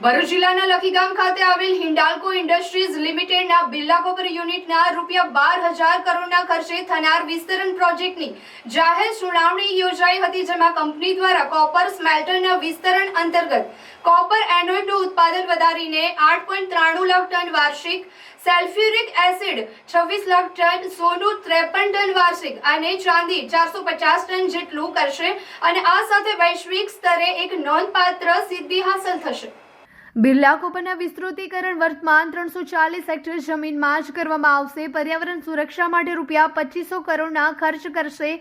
ભરૂચ જિલ્લાના લખીગામ ખાતે આવેલ હિન્ડાલ્કો ઇન્ડસ્ટ્રીઝ લિમિટેડના બિરલા કોપર યુનિટના ₹12,000 કરોડના ખર્ચે થનાર વિસ્તરણ પ્રોજેક્ટની જાહેર સુનાવણી યોજાઈ હતી, જેમાં કંપની દ્વારા કોપર સ્મેલ્ટરના વિસ્તરણ અંતર્ગત કોપર એનોડનું ઉત્પાદન વધારીને 8.93 લાખ ટન વાર્ષિક, સલ્ફ્યુરિક એસિડ 26 લાખ ટન, સોનું 53 ટન વાર્ષિક અને ચાંદી 450 ટન જેટલું કરશે અને આ સાથે વૈશ્વિક સ્તરે એક નોંધપાત્ર સિદ્ધિ હાંસલ થશે। બિરલા કોપરના વિસ્તૃતીકરણ વર્તમાન 340 હેક્ટર જમીનમાં જ કરવામાં આવશે। પર્યાવરણ સુરક્ષા માટે ₹2500 કરોડના ખર્ચ કરશે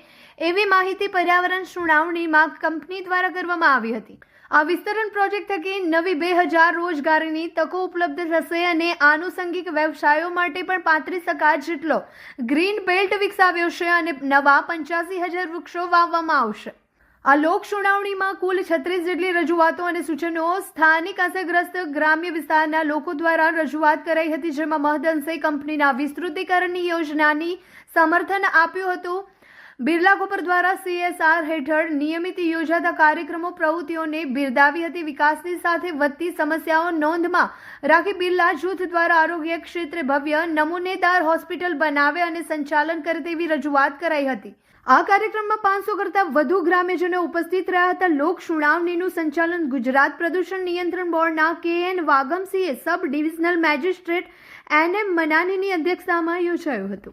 એવી માહિતી પર્યાવરણ સુનાવણીમાં કંપની દ્વારા કરવામાં આવી હતી। આ વિસ્તરણ પ્રોજેક્ટ થકી નવી 2000 રોજગારીની તકો ઉપલબ્ધ થશે અને આનુષંગિક વ્યવસાયો માટે પણ 35% જેટલો ગ્રીન બેલ્ટ વિકસાવ્યો છે અને નવા 85,000 વૃક્ષો વાવવામાં આવશે। આ લોક સુનાવણીમાં કુલ 36 જેટલી રજૂઆતો અને સૂચનો સ્થાનિક અસરગ્રસ્ત ગ્રામ્ય વિસ્તારના લોકો દ્વારા રજૂઆત કરાઈ હતી, જેમાં મહદઅંશે કંપનીના વિસ્તૃતીકરણની યોજનાની સમર્થન આપ્યું હતું। બિરલા કોપર દ્વારા CSR હેઠળ નિયમિત યોજાતા કાર્યક્રમો પ્રવૃત્તિઓને બિરદાવી હતી। વિકાસની સાથે વધતી સમસ્યાઓ નોંધમાં રાખી બિરલા જૂથ દ્વારા આરોગ્ય ક્ષેત્રે ભવ્ય નમૂનેદાર હોસ્પિટલ બનાવે અને સંચાલન કરે તેવી રજૂઆત કરાઈ હતી। આ કાર્યક્રમમાં 500 કરતાં વધુ ગ્રામ્યજનો ઉપસ્થિત રહ્યા હતા। લોક સુનાવણીનું સંચાલન ગુજરાત પ્રદૂષણ નિયંત્રણ બોર્ડના KN વાગમસિંહે સબ ડિવિઝનલ મેજિસ્ટ્રેટ NM મનાનીની અધ્યક્ષતામાં યોજાયું હતું।